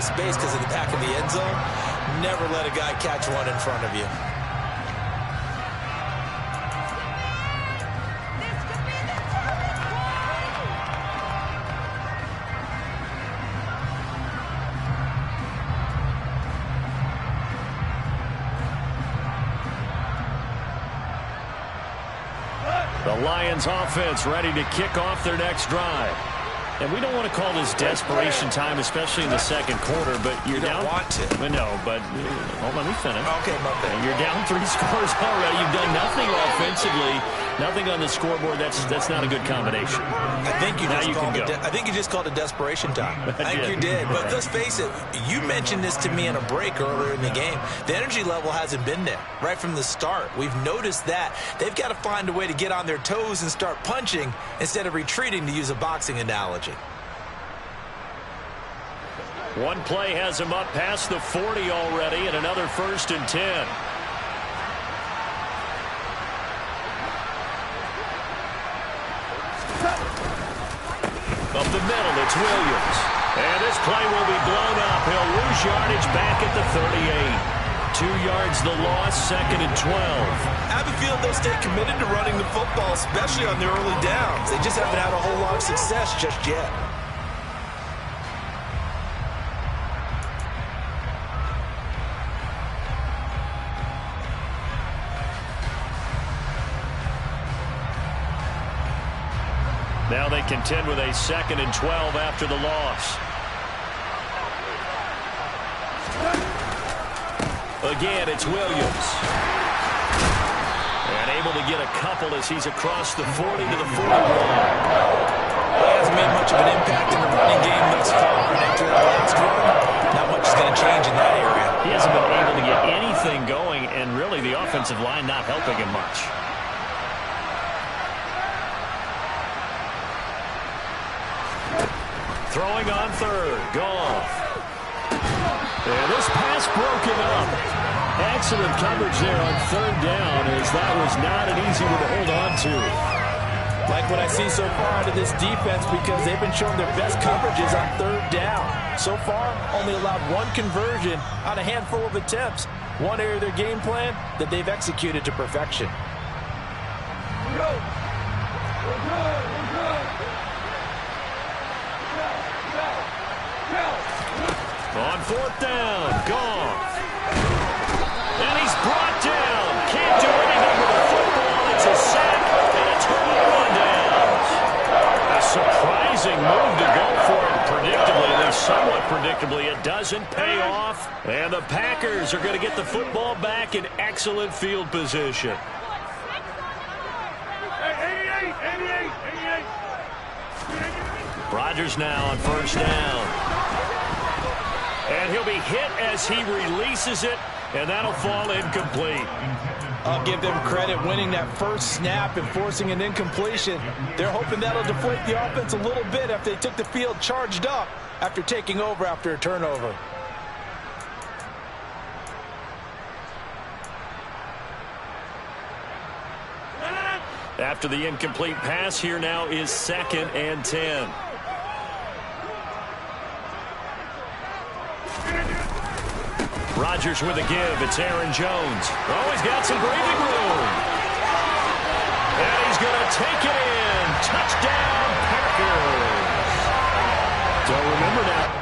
space because of the back of the end zone, never let a guy catch one in front of you. The Lions offense ready to kick off their next drive. And we don't want to call this desperation time, especially in the second quarter, but you're down. You don't want to. No, but let me finish. Okay, my bad. You're down 3 scores already. You've done nothing offensively, nothing on the scoreboard. That's not a good combination. I think you just called it desperation time. I think you did. But let's face it, you mentioned this to me in a break earlier in the game. The energy level hasn't been there right from the start. We've noticed that. They've got to find a way to get on their toes and start punching instead of retreating, to use a boxing analogy. One play has him up past the 40 already, and another 1st and 10. Up the middle, it's Williams. And this play will be blown up. He'll lose yardage back at the 38. 2 yards the loss, 2nd and 12. I have a feeling they'll stay committed to running the football, especially on their early downs. They just haven't had a whole lot of success just yet. Now they contend with a 2nd and 12 after the loss. Again, it's Williams. And able to get a couple as he's across the 40 to the 41. He hasn't made much of an impact in the running game thus far. And after that last run, not much is going to change in that area. He hasn't been able to get anything going, and really the offensive line not helping him much. Throwing on 3rd, Goff. And this pass broken up. Excellent coverage there on 3rd down, as that was not an easy one to hold on to. Like what I see so far out of this defense, because they've been showing their best coverages on 3rd down. So far, only allowed 1 conversion on a handful of attempts. One area of their game plan that they've executed to perfection. On 4th down, Goff. And he's brought down. Can't do anything with the football. It's a sack and a 21 downs. A surprising move to go for it predictably, at least somewhat predictably. It doesn't pay off. And the Packers are going to get the football back in excellent field position. 88. Rodgers now on 1st down. And he'll be hit as he releases it, and that'll fall incomplete. I'll give them credit winning that first snap and forcing an incompletion. They're hoping that'll deflate the offense a little bit after they took the field charged up after taking over after a turnover. After the incomplete pass, here now is 2nd and 10. Rodgers with a give. It's Aaron Jones. Oh, he's got some breathing room. And he's going to take it in. Touchdown, Packers. Don't remember now.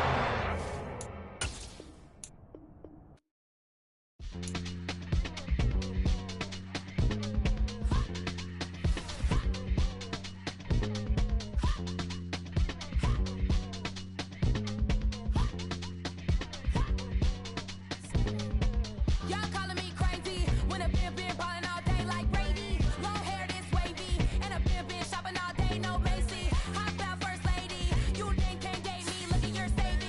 Shopping all day, no Macy. Hop out first lady. You think can't date me. Look at your savings.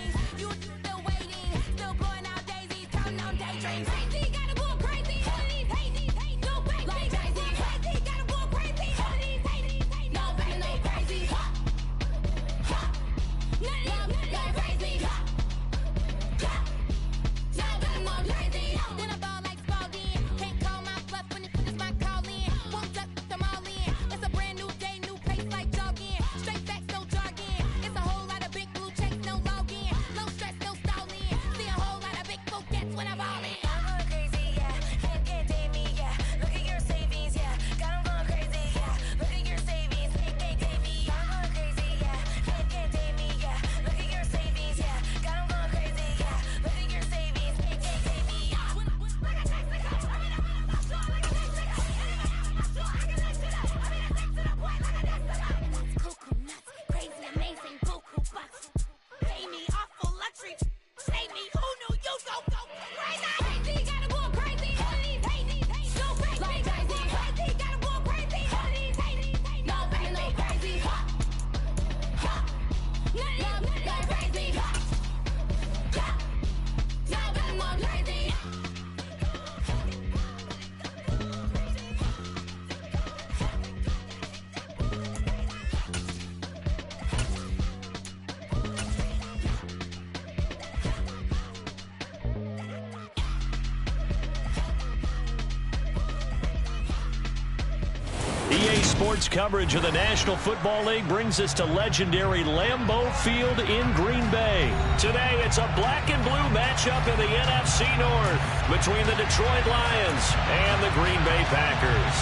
Sports coverage of the National Football League brings us to legendary Lambeau Field in Green Bay. Today, it's a black and blue matchup in the NFC North between the Detroit Lions and the Green Bay Packers.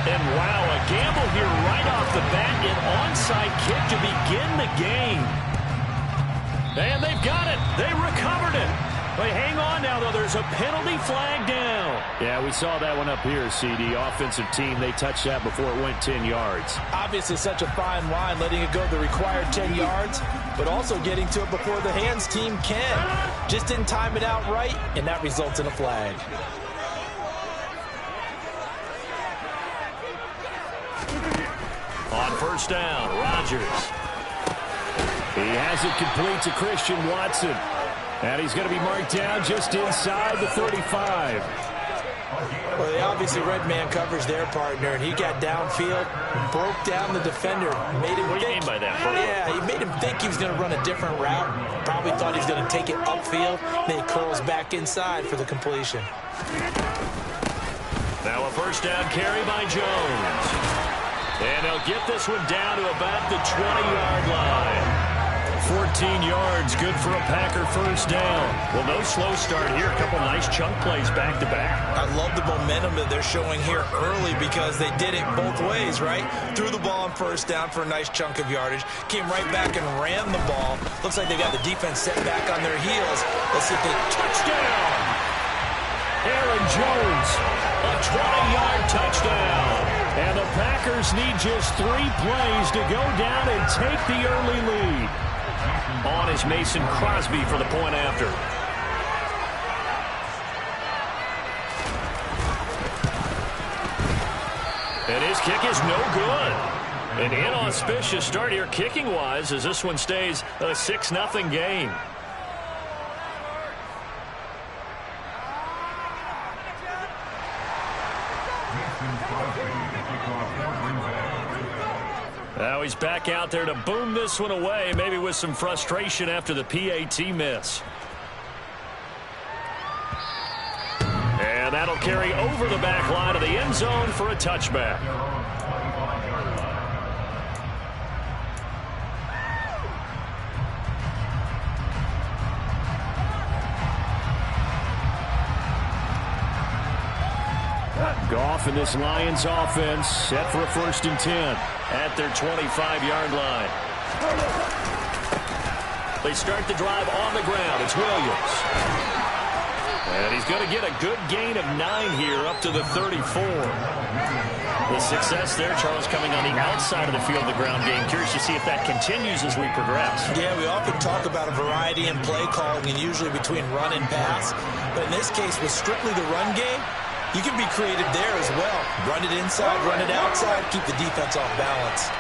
And wow, a gamble here right off the bat, an onside kick to begin the game. And they've got it. They recovered it. But hang on now, though. There's a penalty flag down. Yeah, we saw that one up here, CD. Offensive team, they touched that before it went 10 yards. Obviously such a fine line, letting it go the required 10 yards, but also getting to it before the hands team can. Just didn't time it out right, and that results in a flag. On first down, Rodgers. He has it complete to Christian Watson. And he's going to be marked down just inside the 35. Well, they obviously red man covers their partner, and he got downfield, broke down the defender, made him What do you mean by that, Bert? Yeah, he made him think he was going to run a different route. Probably thought he was going to take it upfield. Then he curls back inside for the completion. Now a first down carry by Jones. And they'll get this one down to about the 20-yard line. 14 yards, good for a Packer first down. Well, no slow start here. A couple nice chunk plays back-to-back. I love the momentum that they're showing here early because they did it both ways, right? Threw the ball on first down for a nice chunk of yardage. Came right back and ran the ball. Looks like they got the defense set back on their heels. Let's see if they touchdown. Aaron Jones, a 20-yard touchdown. And the Packers need just 3 plays to go down and take the early lead. On is Mason Crosby for the point after. And his kick is no good. An inauspicious start here kicking-wise as this one stays a 6-0 game. Now he's back out there to boom this one away, maybe with some frustration after the PAT miss. And that'll carry over the back line of the end zone for a touchback. Goff and this Lions offense set for a 1st and 10. At their 25-yard line. They start the drive on the ground. It's Williams. And he's going to get a good gain of 9 here up to the 34. The success there, Charles, coming on the outside of the field, the ground game. Curious to see if that continues as we progress. Yeah, we often talk about a variety in play calling and usually between run and pass. But in this case, with strictly the run game, you can be creative there as well. Run it inside, run it outside, keep the defense off balance.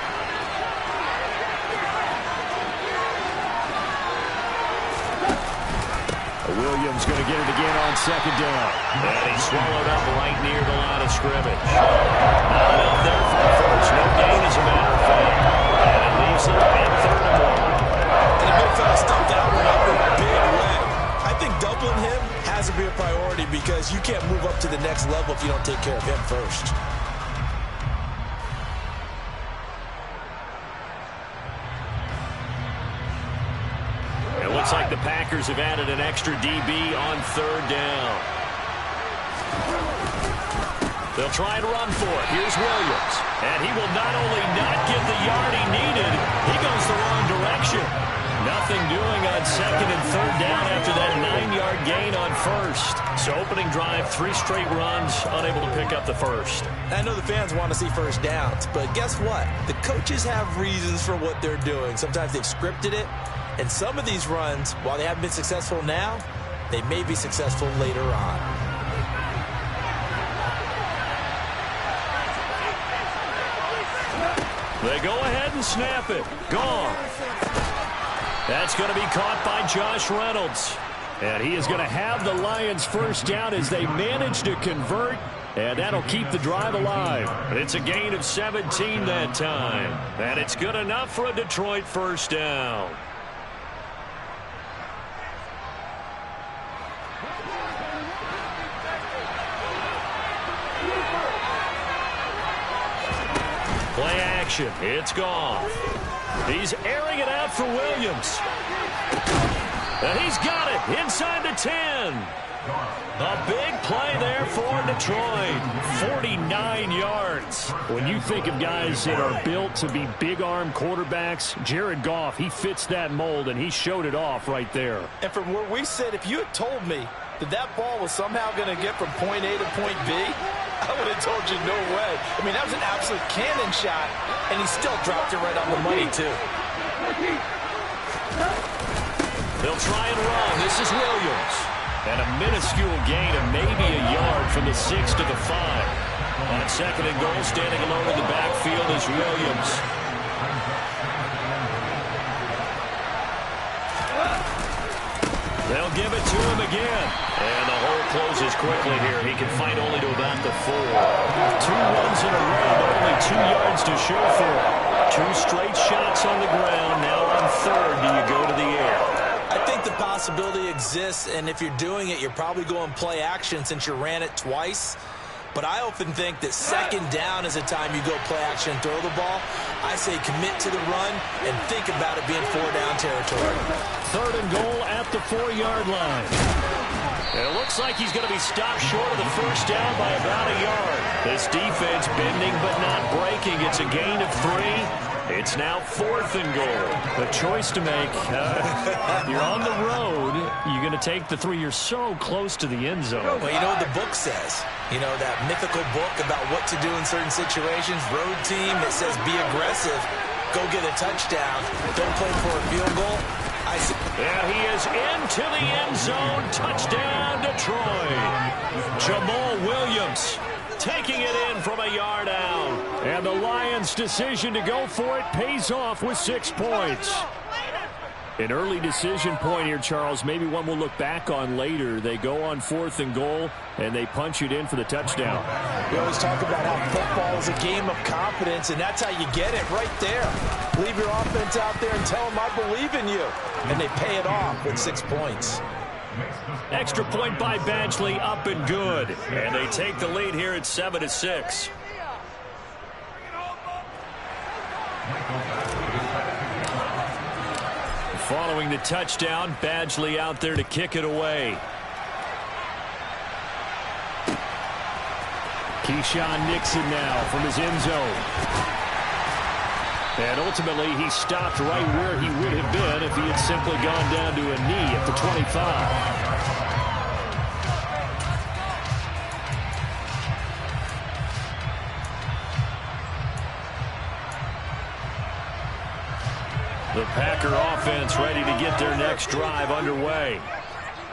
Williams going to get it again on 2nd down. And he's swallowed up right near the line of scrimmage. Not enough there for the first. No gain, as a matter of fact. And it leaves them at 3rd and 1. And the big fella stumped that one up in a big way. I think doubling him has to be a priority because you can't move up to the next level if you don't take care of him first. It looks like the Packers have added an extra DB on 3rd down. They'll try to run for it. Here's Williams. And he will not only not get the yard he needed, he goes the wrong direction. Nothing doing on 2nd and 3rd down after that 9-yard gain on 1st. So opening drive, 3 straight runs, unable to pick up the first. I know the fans want to see first downs, but guess what? The coaches have reasons for what they're doing. Sometimes they've scripted it, and some of these runs, while they haven't been successful now, they may be successful later on. They go ahead and snap it. Gone. That's going to be caught by Josh Reynolds. And he is going to have the Lions first down as they manage to convert. And that'll keep the drive alive. It's a gain of 17 that time. And it's good enough for a Detroit first down. Play action. It's gone. He's airing it out for Williams. And he's got it inside the 10. A big play there for Detroit. 49 yards. When you think of guys that are built to be big-arm quarterbacks, Jared Goff, he fits that mold, and he showed it off right there. And from where we sit, if you had told me that ball was somehow going to get from point A to point B, I would have told you no way. I mean, that was an absolute cannon shot, and he still dropped it right on the money, too. They'll try and run. This is Williams. And a minuscule gain of maybe a yard from the 6 to the 5. On second and goal, standing alone in the backfield is Williams. They'll give it to him again. And the hole closes quickly here. He can fight only to about the 4. 2 runs in a row, but only 2 yards to show for it. 2 straight shots on the ground. Now on third, do you go to the air? I think the possibility exists, and if you're doing it, you're probably going play action since you ran it twice. But I often think that second down is a time you go play action and throw the ball. I say commit to the run and think about it being 4-down territory. Third and goal at the 4-yard line. And it looks like he's going to be stopped short of the first down by about a yard. This defense bending but not breaking. It's a gain of 3. It's now 4th and goal. A choice to make. You're on the road. You're going to take the 3. You're so close to the end zone. Well, you know what the book says. You know, that mythical book about what to do in certain situations. Road team that says be aggressive. Go get a touchdown. Don't play for a field goal. There he is into the end zone. Touchdown, Detroit. Jamal Williams taking it in from a yard out. And the Lions' decision to go for it pays off with 6 points. An early decision point here, Charles. Maybe one we'll look back on later. They go on 4th and goal, and they punch it in for the touchdown. We always talk about how football is a game of confidence, and that's how you get it right there. Leave your offense out there and tell them I believe in you. And they pay it off with 6 points. Extra point by Badgley, up and good. And they take the lead here at 7-6. Following the touchdown, Badgley out there to kick it away. Keyshawn Nixon now from his end zone. And ultimately, he stopped right where he would have been if he had simply gone down to a knee at the 25. The Packer offense ready to get their next drive underway.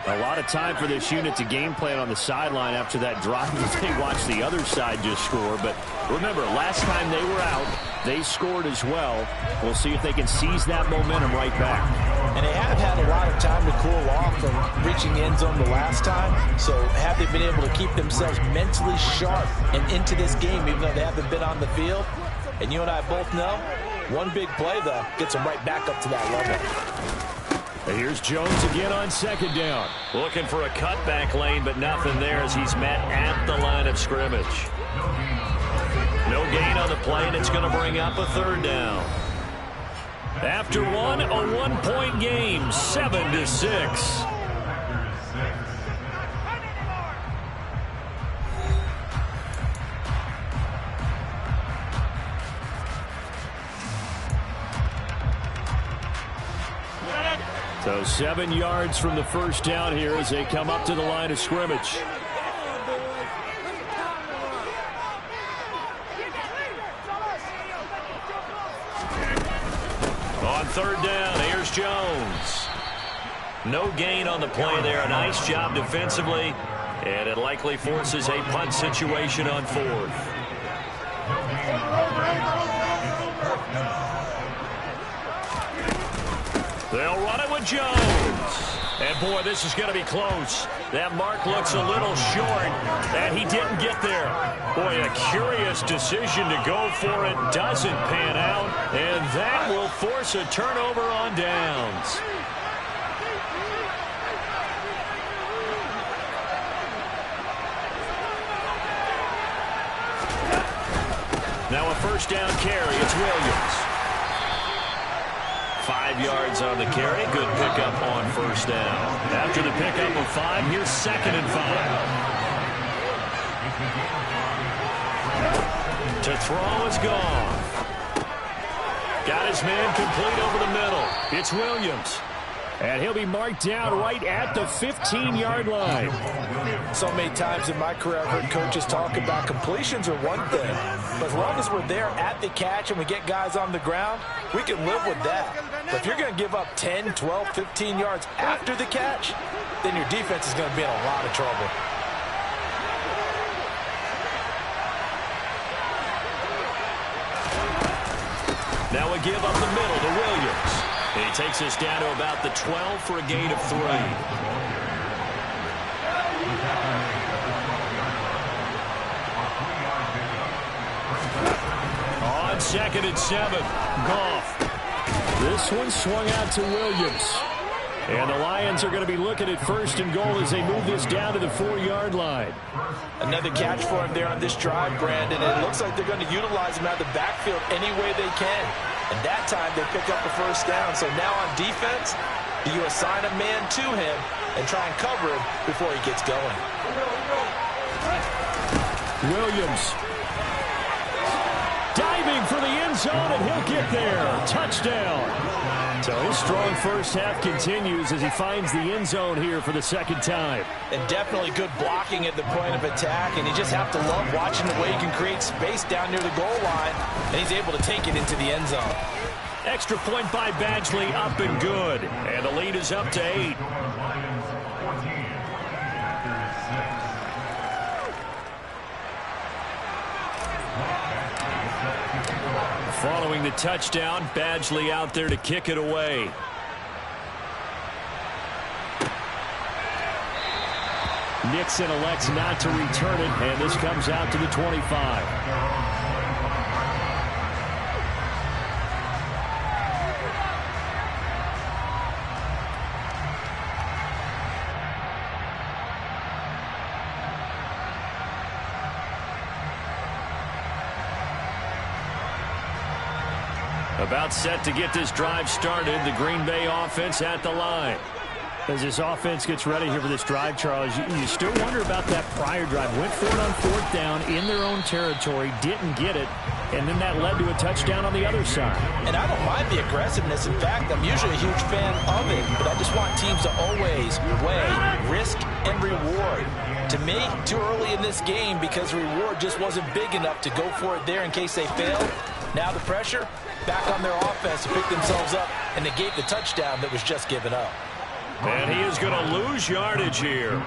A lot of time for this unit to game plan on the sideline after that drive. They watched the other side just score. But remember, last time they were out, they scored as well. We'll see if they can seize that momentum right back. And they have had a lot of time to cool off from reaching the end zone the last time. So have they been able to keep themselves mentally sharp and into this game, even though they haven't been on the field? And you and I both know, one big play, though, gets them right back up to that level. And here's Jones again on second down. Looking for a cutback lane, but nothing there as he's met at the line of scrimmage. No gain on the play, and it's going to bring up a third down. After one, a 1-point game, 7-6. So 7 yards from the first down here as they come up to the line of scrimmage. On third down, here's Jones. No gain on the play there. A nice job defensively, and it likely forces a punt situation on fourth. They'll run it with Jones. And, boy, this is going to be close. That mark looks a little short, and he didn't get there. Boy, a curious decision to go for it. Doesn't pan out, and that will force a turnover on downs. now a first down carry. It's Williams. 5 yards on the carry. Good pickup on first down. After the pickup of 5, here's 2nd and 5. To throw is gone. Got his man complete over the middle. It's Williams. And he'll be marked down right at the 15-yard line. So many times in my career, I've heard coaches talk about completions are one thing. But as long as we're there at the catch and we get guys on the ground, we can live with that. But if you're going to give up 10, 12, 15 yards after the catch, then your defense is going to be in a lot of trouble. Now a give up the middle to Williams. He takes us down to about the 12 for a gain of 3. On 2nd and 7, Goff. This one swung out to Williams. And the Lions are going to be looking at 1st and goal as they move this down to the 4-yard line. Another catch for him there on this drive, Brandon. And it looks like they're going to utilize him out of the backfield any way they can. And that time they pick up the first down. So now on defense, do you assign a man to him and try and cover him before he gets going? Williams diving for the end zone, and he'll get there. Touchdown. So his strong first half continues as he finds the end zone here for the 2nd time. And definitely good blocking at the point of attack, and you just have to love watching the way he can create space down near the goal line, and he's able to take it into the end zone. Extra point by Badgley, up and good. And the lead is up to 8. Following the touchdown, Badgley out there to kick it away. Nixon elects not to return it, and this comes out to the 25. About set to get this drive started. The Green Bay offense at the line. As this offense gets ready here for this drive, Charles, you still wonder about that prior drive. Went for it on 4th down in their own territory, didn't get it, and then that led to a touchdown on the other side. And I don't mind the aggressiveness. In fact, I'm usually a huge fan of it, but I just want teams to always weigh risk and reward. To me, too early in this game because the reward just wasn't big enough to go for it there in case they failed. Now the pressure back on their offense to pick themselves up and negate the touchdown that was just given up. And he is going to lose yardage here.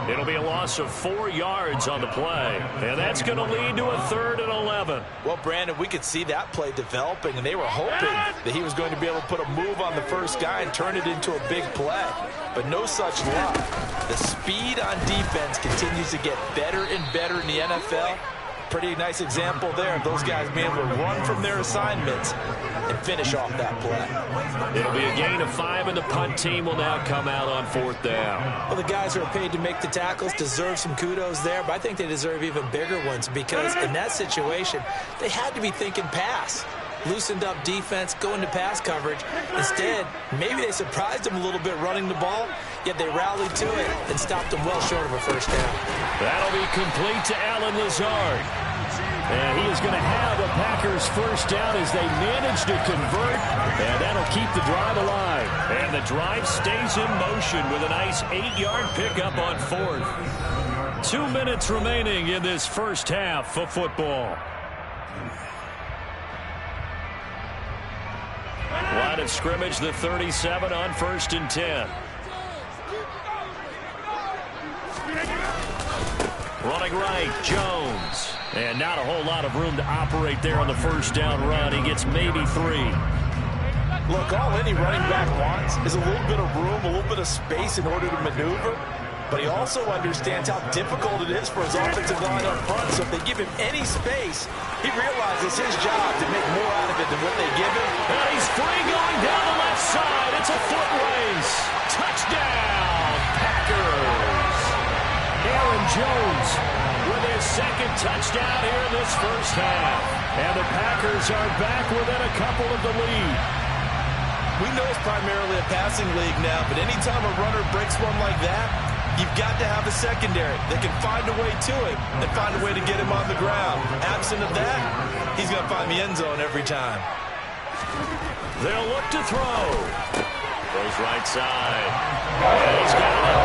It'll be a loss of 4 yards on the play. And that's going to lead to a 3rd and 11. Well, Brandon, we could see that play developing, and they were hoping that he was going to be able to put a move on the first guy and turn it into a big play. But no such luck. The speed on defense continues to get better and better in the NFL. Pretty nice example there of those guys being able to run from their assignments and finish off that play. It'll be a gain of 5, and the punt team will now come out on 4th down. Well, the guys who are paid to make the tackles deserve some kudos there, but I think they deserve even bigger ones because in that situation, they had to be thinking pass. Loosened up defense, going to pass coverage. Instead, maybe they surprised them a little bit running the ball, yet they rallied to it and stopped them well short of a first down. That'll be complete to Allen Lazard. And he is going to have the Packers first down as they manage to convert, and that'll keep the drive alive. And the drive stays in motion with a nice 8-yard pickup on 4th. 2 minutes remaining in this first half of football. Line of scrimmage, the 37 on 1st and 10. Running right, Jones. And not a whole lot of room to operate there on the first down run. He gets maybe 3. Look, all any running back wants is a little bit of room, a little bit of space in order to maneuver. But he also understands how difficult it is for his offensive line up front. So if they give him any space, he realizes his job to make more out of it than what they give him. And he's free going down the left side. It's a foot race. Touchdown, Packers. Aaron Jones with his second touchdown here in this first half. And the Packers are back within a couple of the lead. We know it's primarily a passing league now, but anytime a runner breaks one like that, you've got to have a secondary that can find a way to it and find a way to get him on the ground. Absent of that, he's going to find the end zone every time. They'll look to throw. Goes right side. And he's got it.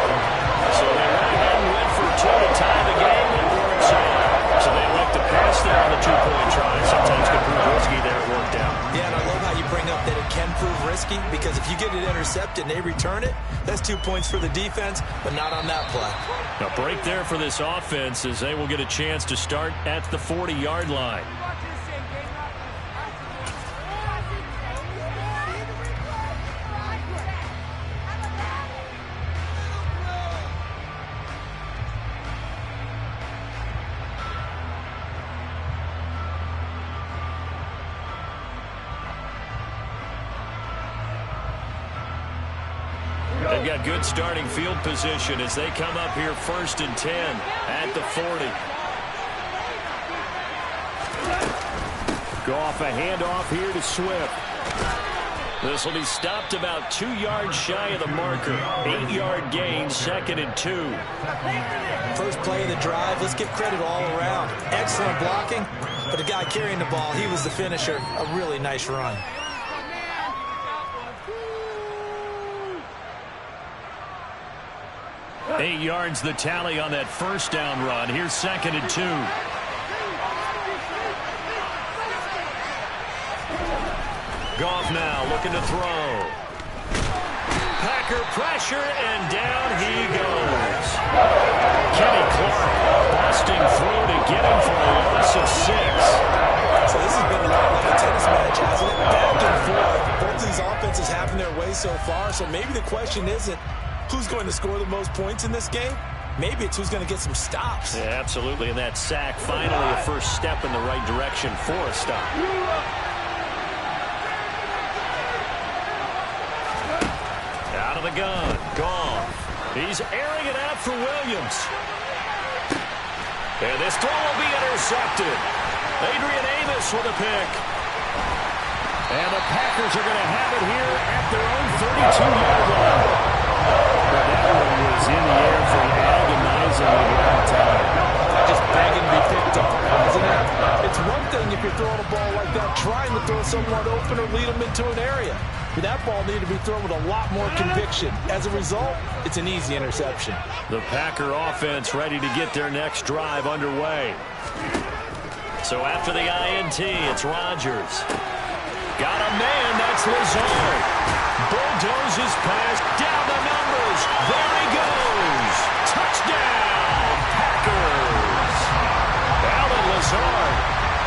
So they went ahead and went for two to tie the game. It works out. So they elect to pass there on the two-point try. Sometimes can prove risky there. It worked out. Yeah, and I love how you bring up that it can prove risky, because if you get it intercepted and they return it, that's 2 points for the defense, but not on that play. A break there for this offense as they will get a chance to start at the 40-yard line. They've got good starting field position as they come up here 1st and 10 at the 40. Goff a handoff here to Swift. This will be stopped about 2 yards shy of the marker. 8-yard gain, 2nd and 2. First play of the drive, let's give credit all around. Excellent blocking, but the guy carrying the ball, he was the finisher. A really nice run. Eight yards the tally on that first down run. Here's 2nd and 2. Goff now looking to throw. Packer pressure, and down he goes. Kenny Clark busting through to get him for a loss of 6. So this has been a lot like a tennis match, hasn't it? Back and forth. Both these offenses having their way so far, so maybe the question isn't who's going to score the most points in this game? Maybe it's who's going to get some stops. Yeah, absolutely. And that sack, finally a first step in the right direction for a stop. Out of the gun. Goff. He's airing it out for Williams. And this throw will be intercepted. Adrian Amos with a pick. And the Packers are going to have it here at their own 32-yard line. That one was in the air for an agonizingly long time. Just begging to be picked off, isn't it? It's one thing if you're throwing a ball like that, trying to throw someone open or lead them into an area. But that ball needed to be thrown with a lot more conviction. As a result, it's an easy interception. The Packer offense ready to get their next drive underway. So after the INT, it's Rodgers. Got a man, that's Lazard. Bulldozes past, down the numbers. There he goes. Touchdown, Packers. Alan Lazard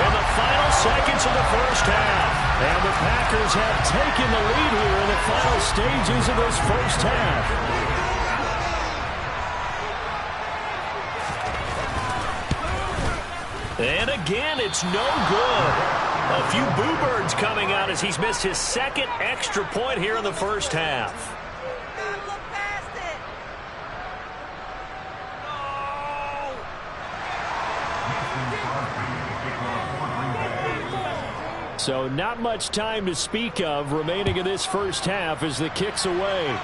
in the final seconds of the first half. And the Packers have taken the lead here in the final stages of this first half. And again, it's no good. A few boo birds coming out as he's missed his second extra point here in the first half. So not much time to speak of remaining in this first half as the kick's away.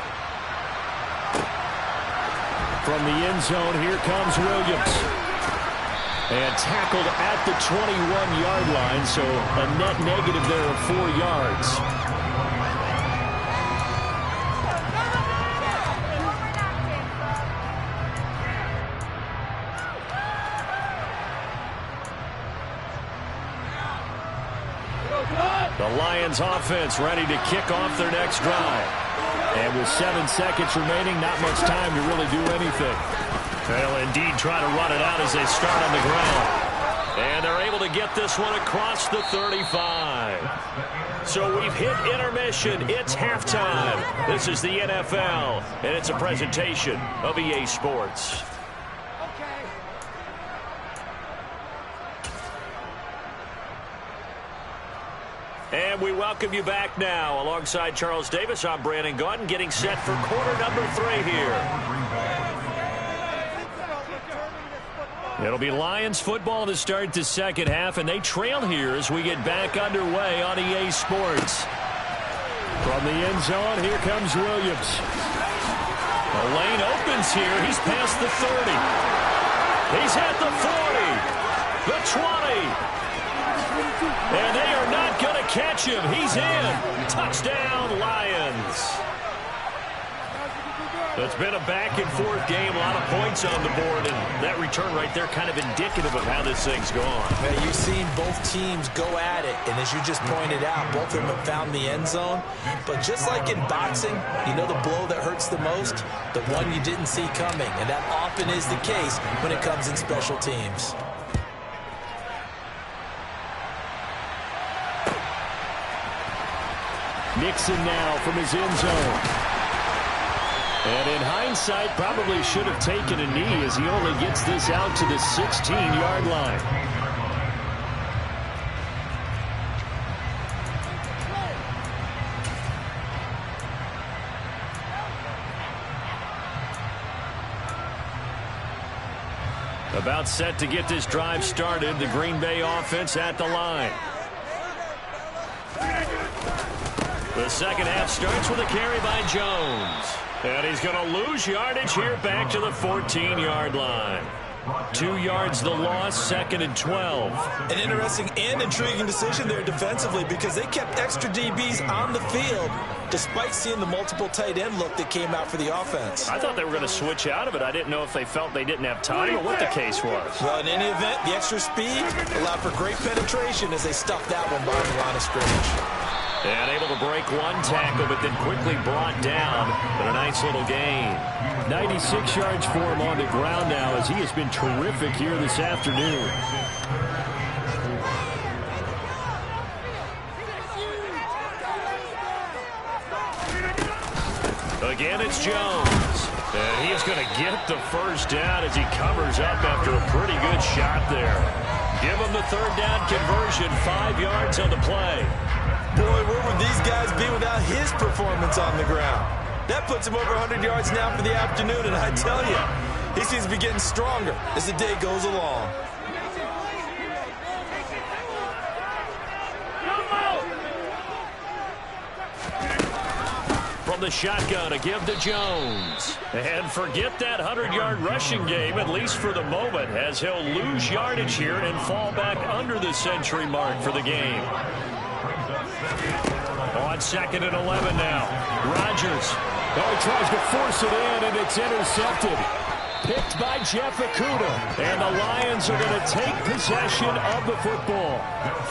From the end zone, here comes Williams. And tackled at the 21-yard line, so a net negative there of 4 yards. The Lions offense ready to kick off their next drive. And with 7 seconds remaining, not much time to really do anything. They'll indeed try to run it out as they start on the ground. And they're able to get this one across the 35. So we've hit intermission. It's halftime. This is the NFL, and it's a presentation of EA Sports. And we welcome you back now. Alongside Charles Davis, I'm Brandon Gaudin, getting set for quarter number 3 here. It'll be Lions football to start the second half, and they trail here as we get back underway on EA Sports. From the end zone, here comes Williams. The lane opens here. He's past the 30. He's at the 40. The 20. And they are not going to catch him. He's in. Touchdown, Lions. It's been a back-and-forth game, a lot of points on the board, and that return right there kind of indicative of how this thing's gone. Yeah, you've seen both teams go at it, and as you just pointed out, both of them have found the end zone. But just like in boxing, you know the blow that hurts the most? The one you didn't see coming, and that often is the case when it comes in special teams. Nixon now from his end zone. And in hindsight, probably should have taken a knee as he only gets this out to the 16-yard line. About set to get this drive started, the Green Bay offense at the line. The second half starts with a carry by Jones. And he's going to lose yardage here back to the 14-yard line. 2 yards the loss, 2nd and 12. An interesting and intriguing decision there defensively because they kept extra DBs on the field despite seeing the multiple tight end look that came out for the offense. I thought they were going to switch out of it. I didn't know if they felt they didn't have time or what the case was. Well, in any event, the extra speed allowed for great penetration as they stuffed that one behind the line of scrimmage. And able to break one tackle, but then quickly brought down. But a nice little gain. 96 yards for him on the ground now as he has been terrific here this afternoon. Again, it's Jones. And he is going to get the first down as he covers up after a pretty good shot there. Give him the third down conversion, 5 yards on the play. Boy, where would these guys be without his performance on the ground? That puts him over 100 yards now for the afternoon, and I tell you, he seems to be getting stronger as the day goes along. From the shotgun, a give to Jones. And forget that 100-yard rushing game, at least for the moment, as he'll lose yardage here and fall back under the century mark for the game. On 2nd and 11 now. Rodgers. Oh, he tries to force it in, and it's intercepted. Picked by Jeff Okudah. And the Lions are going to take possession of the football.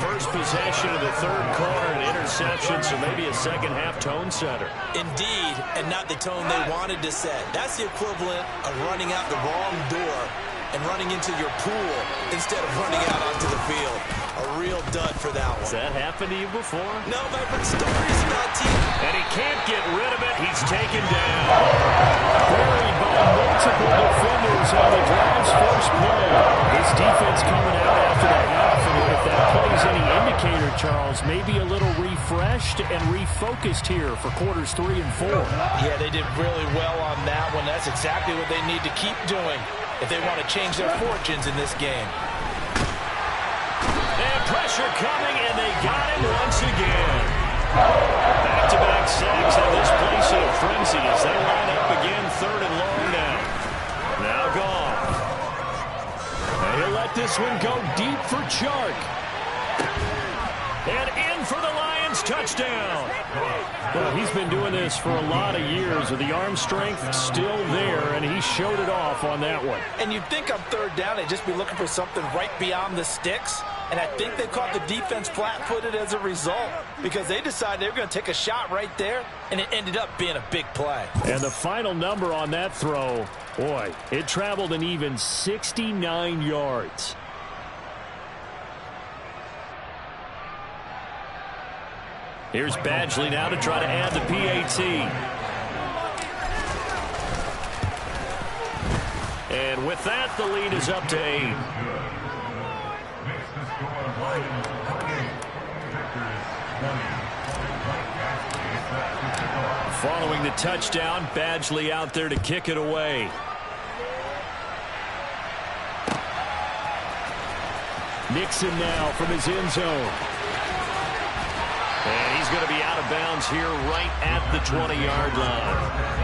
First possession of the third quarter, an interception, so maybe a second-half tone setter. Indeed, and not the tone they wanted to set. That's the equivalent of running out the wrong door and running into your pool instead of running out onto the field. A real dud for that one. Has that happened to you before? No, but I've heard stories about teams. And he can't get rid of it. He's taken down. Buried by multiple defenders on the drive's first play. This defense coming out after the half, and if that plays any indicator, Charles, maybe a little refreshed and refocused here for quarters 3 and 4. Yeah, they did really well on that one. That's exactly what they need to keep doing if they want to change their fortunes in this game. And pressure coming, and they got him once again. Back-to-back sacks, and this place in a frenzy as they line up again, 3rd and long now. Now gone. And he'll let this one go deep for Chark. And in for the Lions touchdown. Well, he's been doing this for a lot of years with the arm strength still there, and he showed it off on that one. And you'd think on 3rd down they'd just be looking for something right beyond the sticks. And I think they caught the defense flat-footed as a result because they decided they were going to take a shot right there, and it ended up being a big play. And the final number on that throw, boy, it traveled an even 69 yards. Here's Badgley now to try to add the PAT. And with that, the lead is up to 8. Following the touchdown, Badgley out there to kick it away. Nixon now from his end zone. And he's going to be out of bounds here right at the 20-yard line.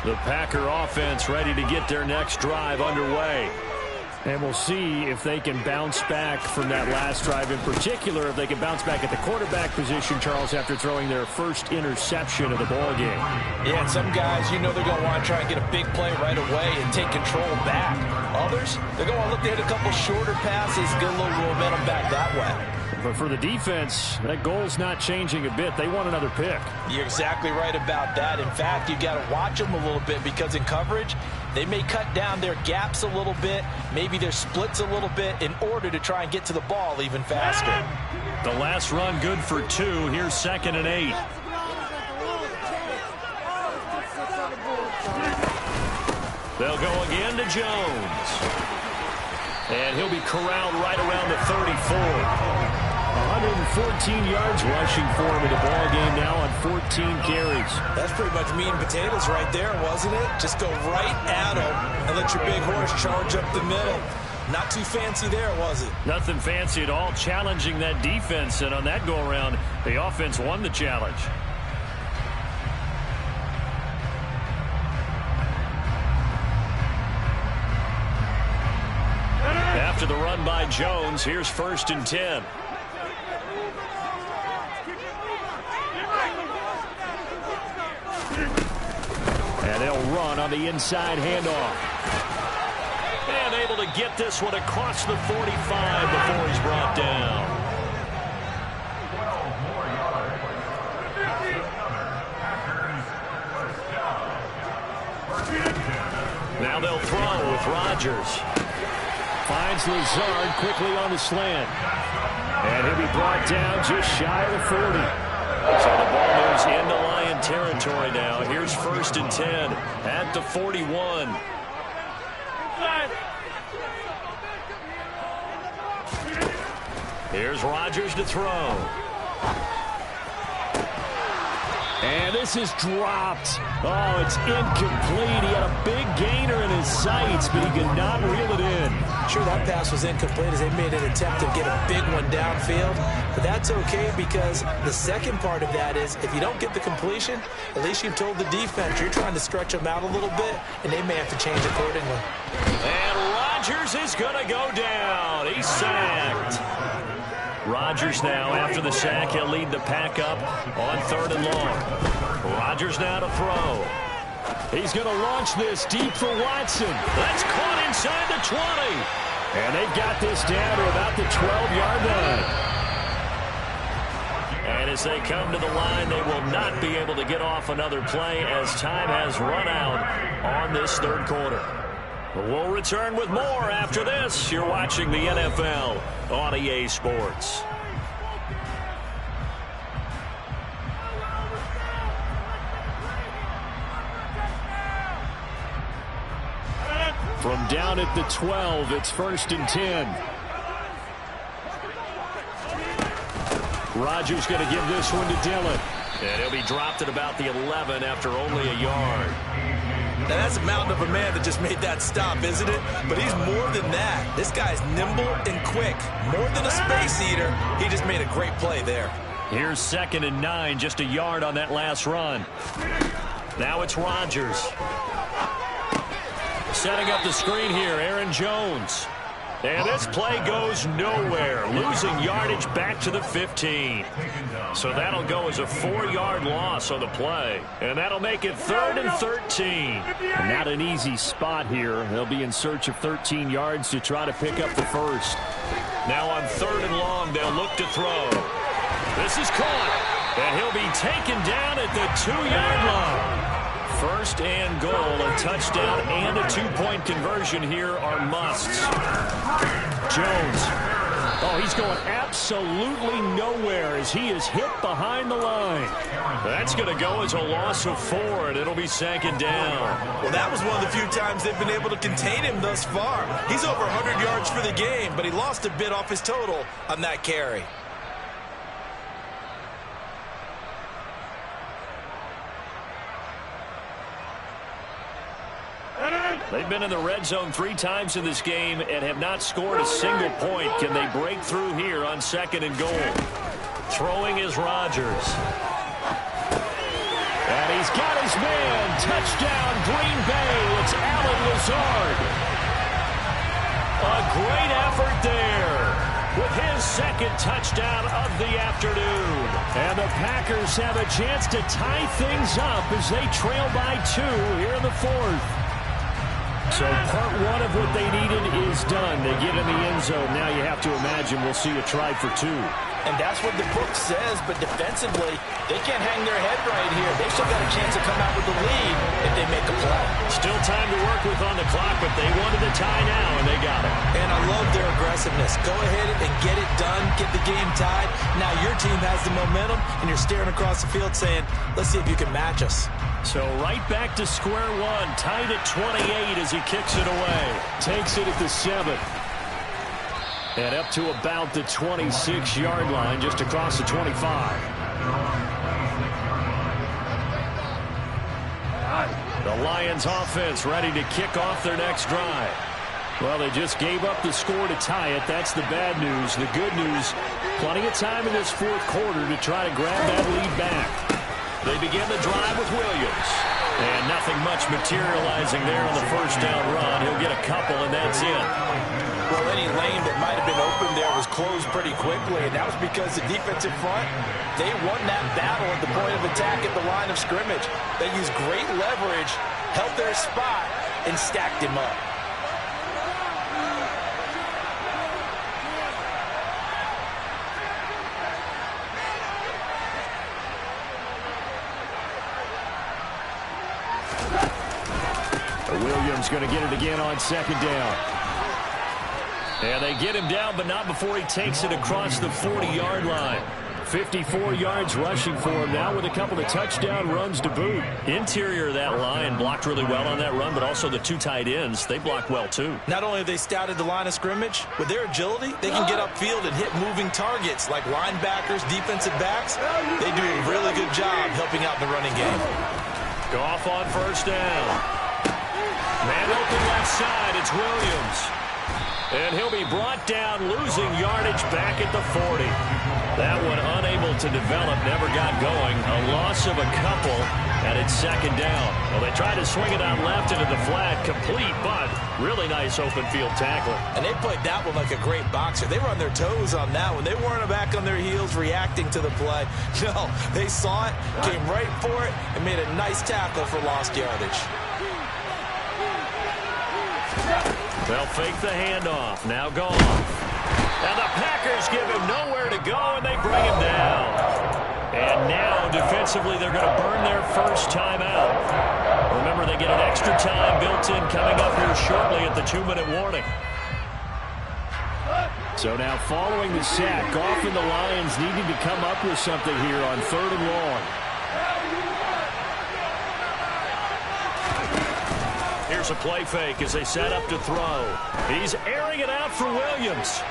The Packer offense ready to get their next drive underway. And we'll see if they can bounce back from that last drive, in particular if they can bounce back at the quarterback position, Charles, after throwing their first interception of the ballgame. Yeah, and some guys, you know they're going to want to try and get a big play right away and take control back. Others, they're going to look to hit a couple shorter passes, get a little momentum back that way. But for the defense, that goal's not changing a bit. They want another pick. You're exactly right about that. In fact, you got to watch them a little bit because in coverage, they may cut down their gaps a little bit, maybe their splits a little bit in order to try and get to the ball even faster. The last run good for 2. Here's 2nd and 8. They'll go again to Jones. And he'll be corralled right around the 34. 114 yards rushing for him in the ball game now on 14 carries. That's pretty much meat and potatoes right there, wasn't it? Just go right at him and let your big horse charge up the middle. Not too fancy there, was it? Nothing fancy at all, challenging that defense. And on that go-around, the offense won the challenge. After the run by Jones, here's 1st and 10. And they'll run on the inside handoff. And able to get this one across the 45 before he's brought down. Now they'll throw with Rodgers. Finds Lazard quickly on the slant. And he'll be brought down just shy of the 40. So the ball moves into Lion territory now. Here's 1st and 10 at the 41. Here's Rodgers to throw. And this is dropped. Oh, it's incomplete. He had a big gainer in his sights, but he could not reel it in. Sure, that pass was incomplete as they made an attempt to get a big one downfield. But that's okay because the second part of that is if you don't get the completion, at least you've told the defense you're trying to stretch them out a little bit, and they may have to change accordingly. And Rodgers is going to go down. He's sacked. Rodgers now, after the sack, he'll lead the pack up on 3rd and long. Rodgers now to throw. He's going to launch this deep for Watson. That's caught inside the 20. And they've got this down to about the 12-yard line. And as they come to the line, they will not be able to get off another play as time has run out on this 3rd quarter. We'll return with more after this. You're watching the NFL on EA Sports. From down at the 12, it's 1st and 10. Rodgers going to give this one to Dillon. And he'll be dropped at about the 11 after only a yard. Now, that's a mountain of a man that just made that stop, isn't it? But he's more than that. This guy's nimble and quick. More than a space eater. He just made a great play there. Here's 2nd and 9, just a yard on that last run. Now it's Rodgers. Setting up the screen here, Aaron Jones. And this play goes nowhere, losing yardage back to the 15. So that'll go as a 4-yard loss on the play. And that'll make it 3rd and 13. And not an easy spot here. They'll be in search of 13 yards to try to pick up the first. Now on 3rd and long, they'll look to throw. This is caught. And he'll be taken down at the 2-yard line. 1st and goal, a touchdown and a 2-point conversion here are musts. Jones Oh, he's going absolutely nowhere as he is hit behind the line. That's going to go as a loss of 4, and it'll be 2nd down. Well, that was one of the few times they've been able to contain him thus far. He's over 100 yards for the game, but he lost a bit off his total on that carry. They've been in the red zone 3 times in this game and have not scored a single point. Can they break through here on 2nd and goal? Throwing is Rodgers. And he's got his man. Touchdown, Green Bay. It's Allen Lazard. A great effort there with his 2nd touchdown of the afternoon. And the Packers have a chance to tie things up as they trail by 2 here in the 4th. So part 1 of what they needed is done. They get in the end zone. Now you have to imagine we'll see a try for 2. And that's what the book says, but defensively, they can't hang their head right here. They still got a chance to come out with the lead if they make a play. Still time to work with on the clock, but they wanted the tie now, and they got it. And I love their aggressiveness. Go ahead and get it done, get the game tied. Now your team has the momentum, and you're staring across the field saying, let's see if you can match us. So right back to square one, tied at 28 as he kicks it away. Takes it at the 7. And up to about the 26-yard line, just across the 25. The Lions offense ready to kick off their next drive. Well, they just gave up the score to tie it. That's the bad news. The good news, plenty of time in this 4th quarter to try to grab that lead back. They begin the drive with Williams. And nothing much materializing there on the 1st down run. He'll get a couple, and that's it. Well, any lane that might have been open there was closed pretty quickly, and that was because the defensive front, they won that battle at the point of attack at the line of scrimmage. They used great leverage, held their spot, and stacked him up. Williams going to get it again on 2nd down. And they get him down, but not before he takes it across the 40-yard line. 54 yards rushing for him now with a couple of touchdown runs to boot. Interior of that line blocked really well on that run, but also the 2 tight ends, they blocked well too. Not only have they scouted the line of scrimmage, with their agility, they can get upfield and hit moving targets like linebackers, defensive backs. They do a really good job helping out the running game. Goff on 1st down. Man open left side, it's Williams. And he'll be brought down, losing yardage back at the 40. That one unable to develop, never got going. A loss of a couple, and it's 2nd down. Well, they tried to swing it out left into the flat, complete, but really nice open field tackle. And they played that one like a great boxer. They were on their toes on that one. They weren't back on their heels reacting to the play. No, they saw it, came right for it, and made a nice tackle for lost yardage. They'll fake the handoff. Now Goff. And the Packers give him nowhere to go, and they bring him down. And now, defensively, they're going to burn their 1st timeout. Remember, they get an extra time built in coming up here shortly at the 2-minute warning. So now, following the sack, Goff and the Lions needing to come up with something here on 3rd and long. Here's a play fake as they set up to throw. He's airing it out for Williams.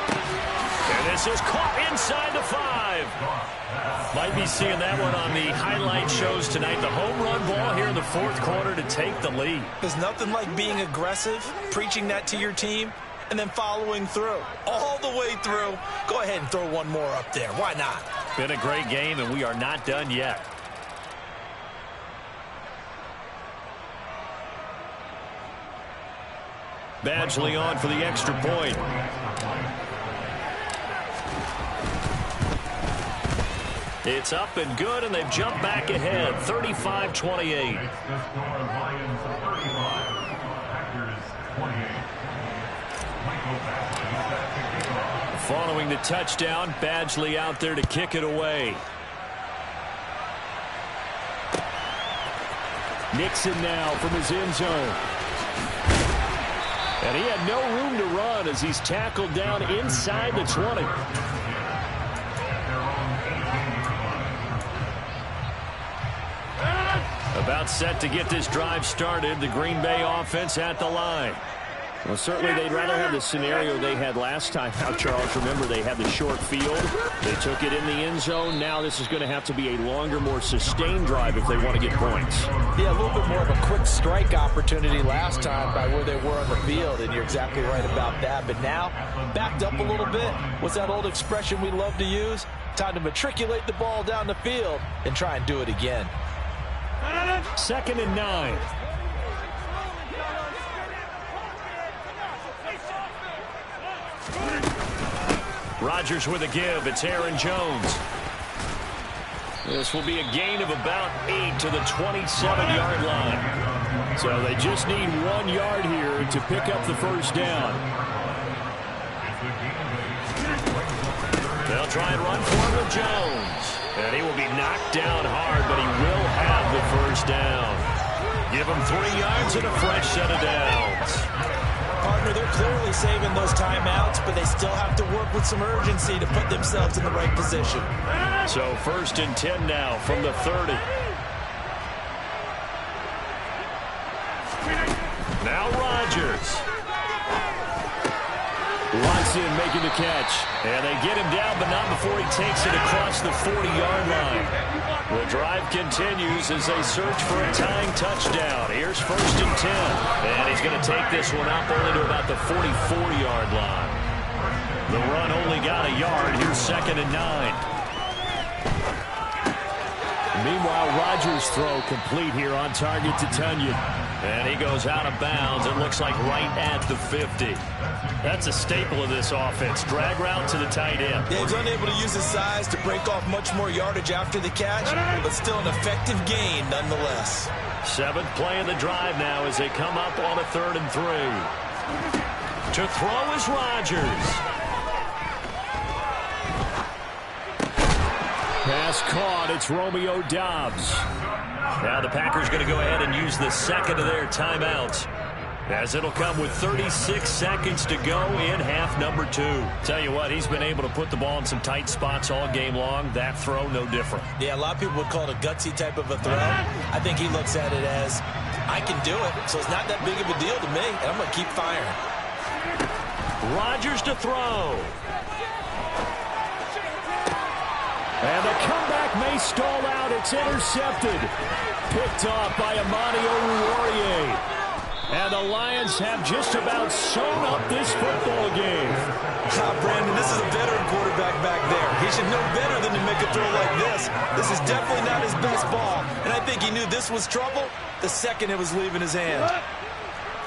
And this is caught inside the 5. Might be seeing that one on the highlight shows tonight. The home run ball here in the 4th quarter to take the lead. There's nothing like being aggressive, preaching that to your team, and then following through. All the way through. Go ahead and throw one more up there. Why not? Been a great game, and we are not done yet. Badgley on for the extra point. It's up and good, and they've jumped back ahead, 35-28. Following the touchdown, Badgley out there to kick it away. Nixon now from his end zone. And he had no room to run as he's tackled down inside the 20. About set to get this drive started. The Green Bay offense at the line. Well, certainly they'd rather have the scenario they had last time out, Charles. Remember, they had the short field. They took it in the end zone. Now this is going to have to be a longer, more sustained drive if they want to get points. Yeah, a little bit more of a quick strike opportunity last time by where they were on the field, and you're exactly right about that. But now, backed up a little bit. What's that old expression we love to use? Time to matriculate the ball down the field and try and do it again. 2nd and 9. Rodgers with a give. It's Aaron Jones. This will be a gain of about 8 to the 27-yard line. So they just need 1 yard here to pick up the first down. They'll try and run for it with Jones. And he will be knocked down hard, but he will have the first down. Give him 3 yards and a fresh set of downs. Partner, they're clearly saving those timeouts, but they still have to work with some urgency to put themselves in the right position. So 1st and 10 now from the 30. Now Rodgers. Watson making the catch. And they get him down, but not before he takes it across the 40-yard line. The drive continues as they search for a tying touchdown. Here's 1st and 10. And he's going to take this one up only to about the 44-yard line. The run only got a yard. Here's 2nd and 9. Meanwhile, Rodgers' throw complete here on target to Tunyon. And he goes out of bounds. It looks like right at the 50. That's a staple of this offense. Drag route to the tight end. Yeah, he's unable to use his size to break off much more yardage after the catch, but still an effective gain nonetheless. 7th play of the drive now as they come up on a 3rd and 3. To throw is Rodgers. Pass caught. It's Romeo Doubs. Now the Packers going to go ahead and use the 2nd of their timeouts, as it'll come with 36 seconds to go in half number 2. Tell you what, he's been able to put the ball in some tight spots all game long. That throw, no different. Yeah, a lot of people would call it a gutsy type of a throw. I think he looks at it as, I can do it, so it's not that big of a deal to me, and I'm going to keep firing. Rodgers to throw. And the comeback may stall out. It's intercepted. Picked off by Amani Oruwariye. And the Lions have just about sewn up this football game. Brandon, this is a veteran quarterback back there. He should know better than to make a throw like this. This is definitely not his best ball. And I think he knew this was trouble the second it was leaving his hand.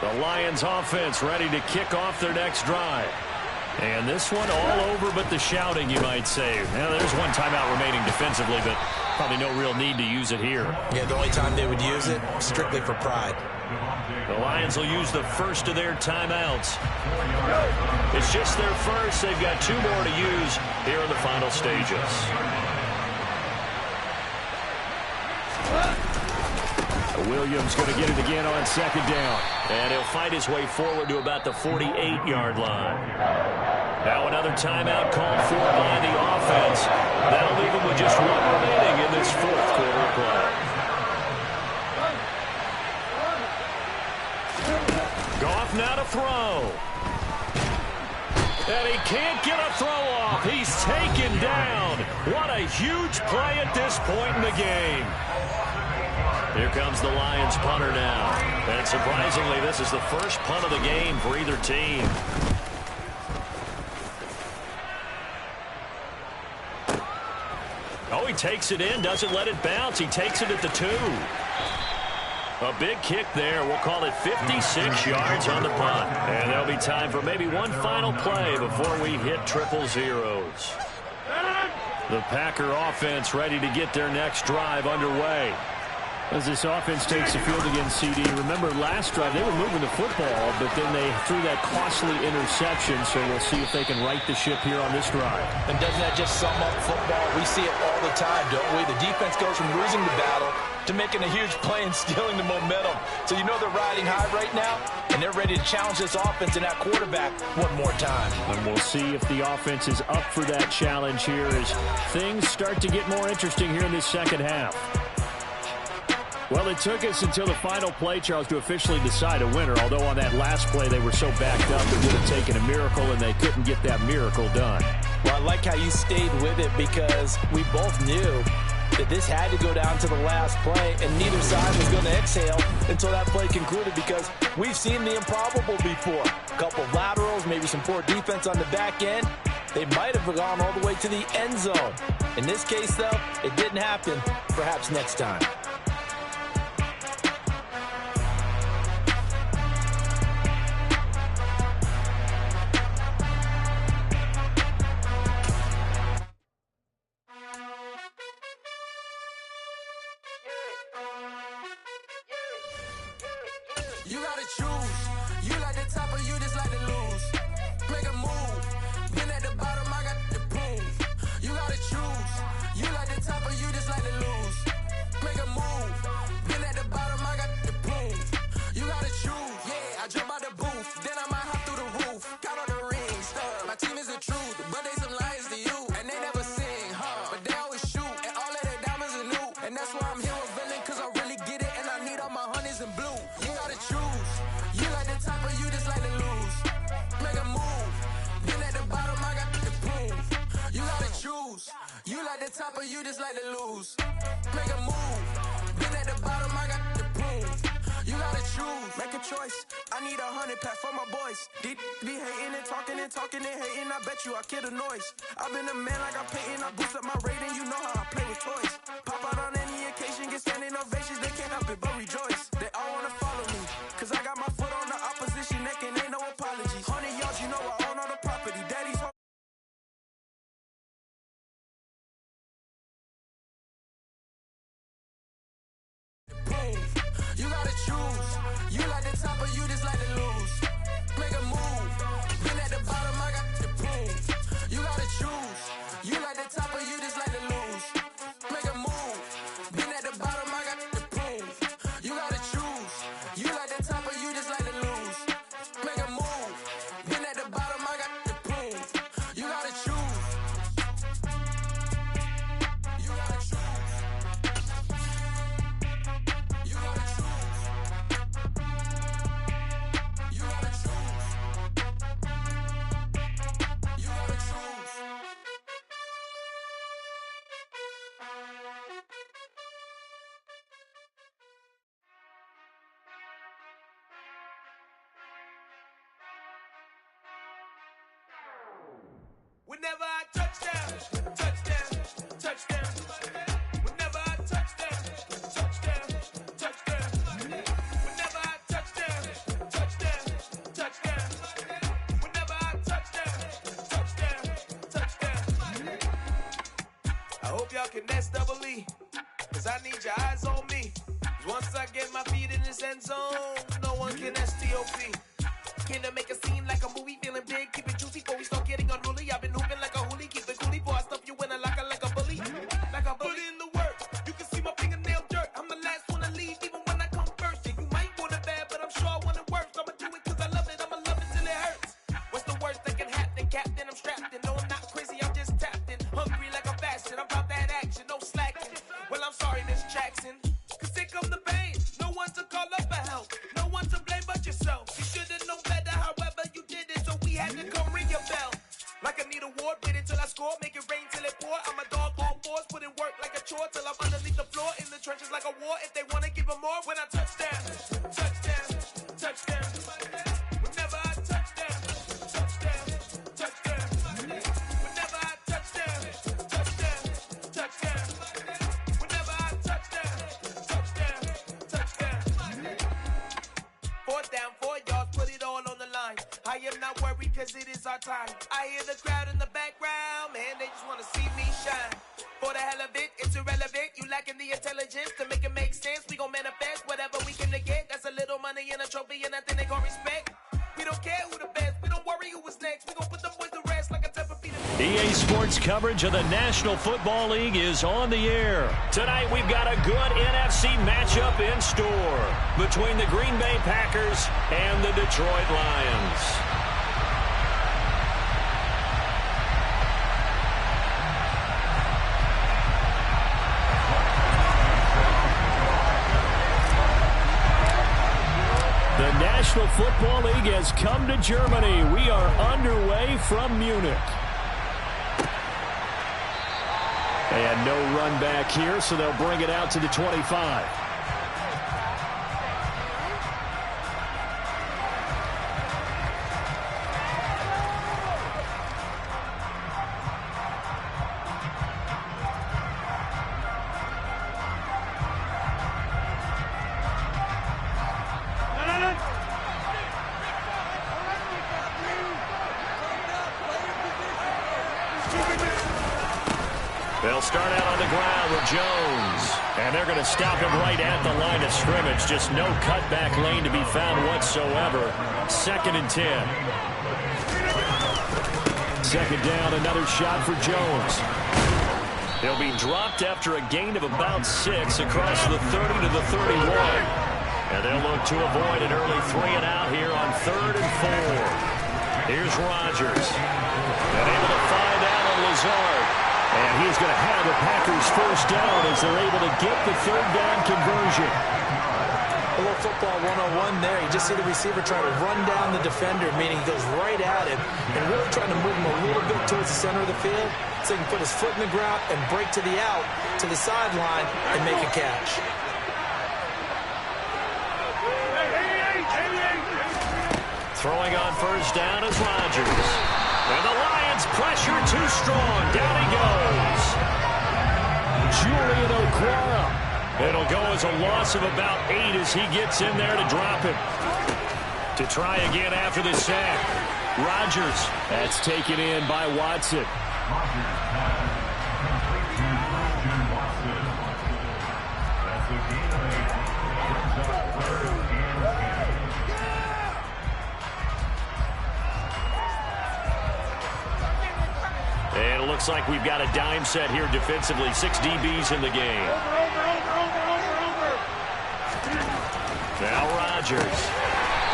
The Lions offense ready to kick off their next drive. And this one all over but the shouting, you might say. Now, there's one timeout remaining defensively, but probably no real need to use it here. Yeah, the only time they would use it, strictly for pride. The Lions will use the first of their timeouts. It's just their first. They've got 2 more to use here in the final stages. Williams going to get it again on 2nd down. And he'll fight his way forward to about the 48-yard line. Now another timeout called for by the offense. That'll leave him with just 1 remaining in this 4th quarter of play. Goff now to throw. And he can't get a throw off. He's taken down. What a huge play at this point in the game. Here comes the Lions punter now. And surprisingly, this is the first punt of the game for either team. Oh, he takes it in, doesn't let it bounce. He takes it at the 2. A big kick there. We'll call it 56 yards on the punt. And there'll be time for maybe one final play before we hit 000. The Packer offense ready to get their next drive underway. As this offense takes the field against CD, remember last drive they were moving the football, but then they threw that costly interception, so we'll see if they can right the ship here on this drive. And doesn't that just sum up football? We see it all all the time, don't we? The defense goes from losing the battle to making a huge play and stealing the momentum. So you know they're riding high right now, and they're ready to challenge this offense and that quarterback one more time. And we'll see if the offense is up for that challenge here as things start to get more interesting here in this second half. Well, it took us until the final play, Charles, to officially decide a winner, although on that last play they were so backed up it would have taken a miracle, and they couldn't get that miracle done. Well, I like how you stayed with it because we both knew that this had to go down to the last play, and neither side was going to exhale until that play concluded because we've seen the improbable before. A couple of laterals, maybe some poor defense on the back end. They might have gone all the way to the end zone. In this case, though, it didn't happen. Perhaps next time. You gotta choose. You like the top or you just like to lose. Make a move. Been at the bottom, I got the prove. You gotta choose. You like the top or you just like to lose. Make a move. Been at the bottom, I got the prove. You gotta choose. Yeah, I jump out the booth. Then I might hop through the roof. Got on the ring, stuff. My team is the truth, but they some liars to you. And they never sing, but they always shoot. And all of their diamonds are new. And that's why I'm here with villain, cause I really get it. And I need all my honeys in blue. You gotta choose. You like the top or you just like to lose. Make a move. Been at the bottom, I got the proof. You gotta choose. You like the top or you just like to lose. Make a move. Been at the bottom, I got the proof. You gotta choose. Make a choice. I need 100 pack for my boys. Be hating and talking and hating. I bet you I kill the noise. I've been a man like I'm Peyton. I boost up my rating. You know how I play with toys. Pop out on any occasion, get standing ovations. They can't help it but rejoice. They all wanna follow me, cause I got my foot on the opposition neck and ain't no apologies. 100 yards, you know I own all the property. Daddy's home. You gotta choose. You like the top or you just like to lose. Make a move. Been at the bottom, I got the proof. You gotta choose. You like the top or you just like to lose. Make a move. Been at the bottom, I got the proof. You gotta choose. You like the top or you just like to lose. Make a move. Been at the bottom, I got the proof. You gotta choose. You gotta choose. You gotta choose. You gotta choose. You gotta choose. Whenever I touchdown, touchdown, touchdown. Whenever I touchdown, touchdown, touchdown. Whenever I touchdown, touchdown, touchdown. Whenever I touchdown, touchdown, touchdown. I hope y'all can nest double E, cause I need your eyes on me. 'Cause once I get my feet in this end zone, no one can STOP. Can I make a scene like a movie, feeling big, keep it juicy before we start getting unruly. I've been hooping like a hoolie, keep it coolie before I stuff you in a locker like a bully. Like a bully. Put in the work, you can see my fingernail dirt. I'm the last one to leave, even when I come first. Yeah, you might want it bad, but I'm sure I want it worse. I'ma do it cause I love it, I'ma love it till it hurts. What's the worst that can happen, Captain? I'm strapped in, no I'm not crazy, I'm just tapped in. Hungry like a bastard, I'm about that action, no slacking. Well, I'm sorry, Miss Jackson, cause here come the pain. No one to call up for help, no one to blame but yourself. You should've known better, however you did it, so we had to come ring your bell. Like I need a award, wait until I score, make it rain till it pour. I'm a dog on fours, put in work like a chore till I'm underneath the floor, in the trenches like a war. If they wanna give them more, when I touchdown, touchdown, touchdown. Whenever I touchdown, touchdown, touchdown. Whenever I touchdown, touchdown, touchdown. Whenever I touchdown, touchdown, touchdown. 4th down, 4 yards, put it all on the line. I am not worried cause it is our time. I hear the crowd in the background, man, they just wanna see me shine. For the hell of it, it's irrelevant. You lacking the intelligence to make it make sense. We gon' manifest whatever we can to get. That's a little money and a trophy and nothing they gon' respect. We don't care who the best, we don't worry who was next. We gon' put them boys to rest like a Tempur-Pedic. EA Sports coverage of the National Football League is on the air. Tonight we've got a good NFC matchup in store between the Green Bay Packers and the Detroit Lions. The National Football League has come to Germany. We are underway from Munich. And no run back here, so they'll bring it out to the 25. They'll start out on the ground with Jones. And they're going to stop him right at the line of scrimmage. Just no cutback lane to be found whatsoever. 2nd and 10. Second down, another shot for Jones. He'll be dropped after a gain of about 6 across the 30 to the 31. And they'll look to avoid an early 3-and-out here on 3rd and 4. Here's Rodgers. And able to find Alan Lazard. And he's going to have the Packers first down as they're able to get the 3rd down conversion. A little football 101 there. You just see the receiver try to run down the defender, meaning he goes right at him and really trying to move him a little bit towards the center of the field so he can put his foot in the ground and break to the out, to the sideline, and make a catch. Throwing on first down is Rodgers. And the Lions pressure too strong. Down he goes. Julian Okwara. It'll go as a loss of about 8 as he gets in there to drop him. To try again after the sack. Rodgers. That's taken in by Watson. And it looks like we've got a dime set here defensively. 6 DBs in the game. Now Rodgers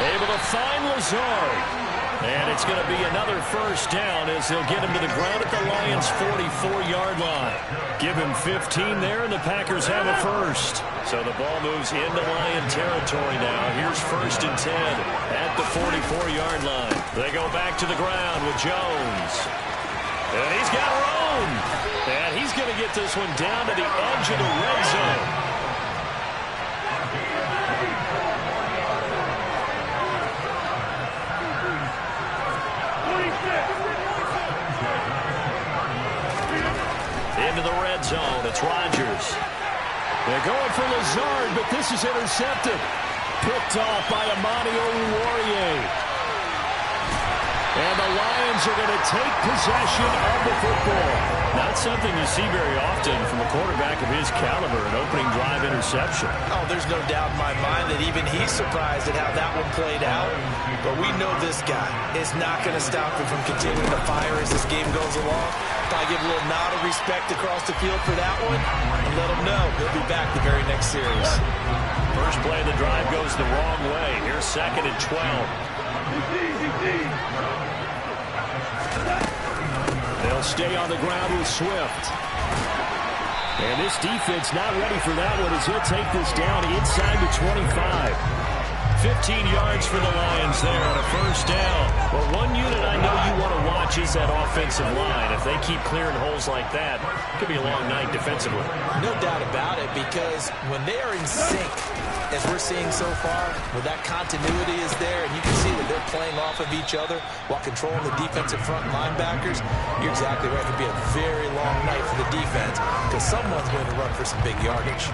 able to find Lazard. And it's going to be another first down as they'll get him to the ground at the Lions' 44-yard line. Give him 15 there, and the Packers have a first. So the ball moves into Lion territory now. Here's 1st and 10 at the 44-yard line. They go back to the ground with Jones. And he's got room. And he's going to get this one down to the edge of the red zone. Into the red zone. It's Rodgers. They're going for Lazard, but this is intercepted. Picked off by Amani Oruwariye. And the Lions are going to take possession of the football. Not something you see very often from a quarterback of his caliber, an opening drive interception. Oh, there's no doubt in my mind that even he's surprised at how that one played out. But we know this guy is not going to stop him from continuing to fire as this game goes along. Probably give a little nod of respect across the field for that one and let him know he'll be back the very next series. First play of the drive goes the wrong way. Here's 2nd and 12. They'll stay on the ground with Swift. And this defense not ready for that one as he'll take this down inside the 25. 15 yards for the Lions there on a first down. Well, one unit I know you want to watch is that offensive line. If they keep clearing holes like that, it could be a long night defensively. No doubt about it, because when they are in sync, as we're seeing so far, where that continuity is there, and you can see that they're playing off of each other while controlling the defensive front linebackers, you're exactly right. It could be a very long night for the defense because someone's going to run for some big yardage.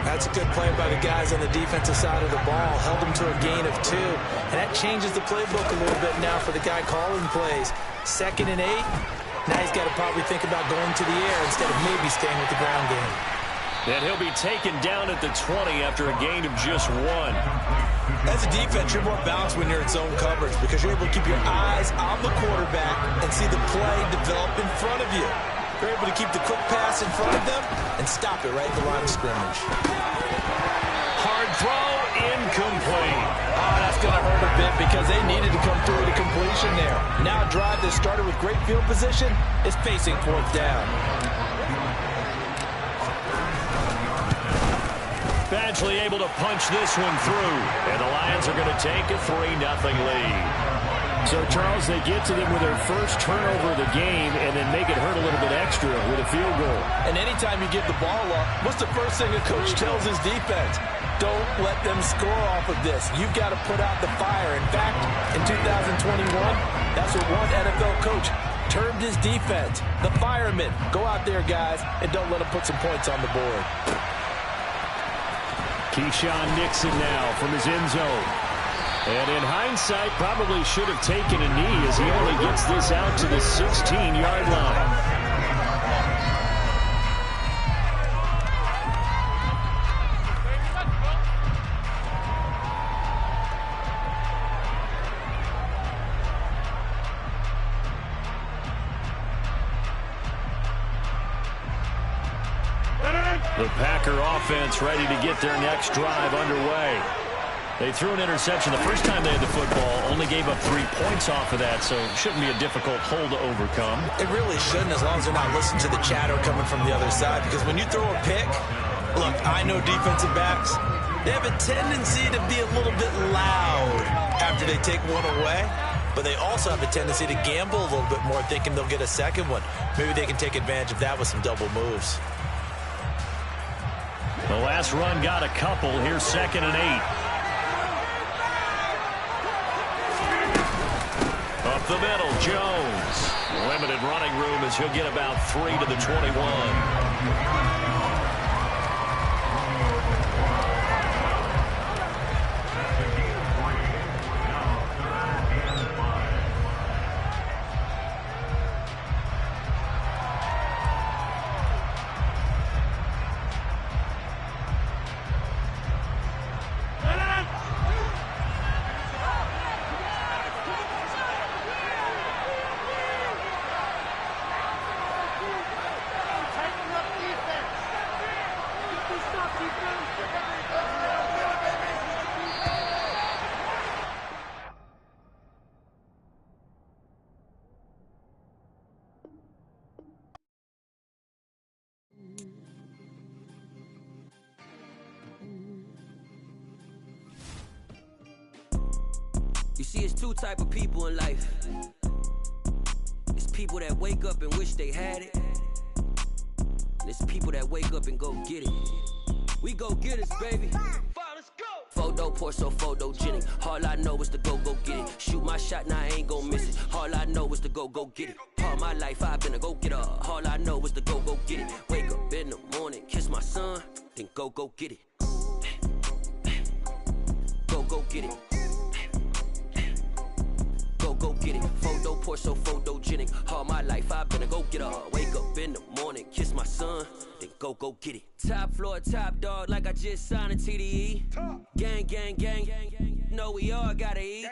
That's a good play by the guys on the defensive side of the ball. Held them to a gain of 2. And that changes the playbook a little bit now for the guy calling plays. 2nd and 8. Now he's got to probably think about going to the air instead of maybe staying with the ground game. And he'll be taken down at the 20 after a gain of just 1. As a defense, you're more balanced when you're in zone coverage because you're able to keep your eyes on the quarterback and see the play develop in front of you. You're able to keep the quick pass in front of them and stop it right at the line of scrimmage. Hard throw, incomplete. Oh, that's going to hurt a bit because they needed to come through with a completion there. Now a drive that started with great field position is facing fourth down. Badgley able to punch this one through, and the Lions are going to take a 3-0 lead. So, Charles, they get to them with their first turnover of the game and then make it hurt a little bit extra with a field goal. And anytime you give the ball up, what's the first thing a coach tells his defense? Don't let them score off of this. You've got to put out the fire. In fact, in 2021, that's what one NFL coach termed his defense. The firemen. Go out there, guys, and don't let them put some points on the board. Keyshawn Nixon now from his end zone. And in hindsight, probably should have taken a knee as he only gets this out to the 16-yard line. The Packer offense ready to get their next drive underway. They threw an interception the first time they had the football, only gave up 3 points off of that, so it shouldn't be a difficult hole to overcome. It really shouldn't, as long as they're not listening to the chatter coming from the other side, because when you throw a pick, look, I know defensive backs, they have a tendency to be a little bit loud after they take one away, but they also have a tendency to gamble a little bit more, thinking they'll get a second one. Maybe they can take advantage of that with some double moves. The last run got a couple. Here's 2nd and 8. Up the middle, Jones. Limited running room as he'll get about 3 to the 21. You see, it's 2 type of people in life. It's people that wake up and wish they had it. And it's people that wake up and go get it. We go get it, baby. Let's go. Photo pour so photogenic. All I know is to go get it. Shoot my shot, now I ain't gon' miss it. All I know is to go get it. All my life I've been a go-getter. All I know is to go get it. Wake up in the morning, kiss my son, then go get it. Go get it. Go get it. Photo pour so photogenic. All my life I've been a go-getter. Wake up in the morning, kiss my son, then go get it. Top floor, top dog, like I just signed a TDE. Gang, gang, gang. Know we all gotta eat.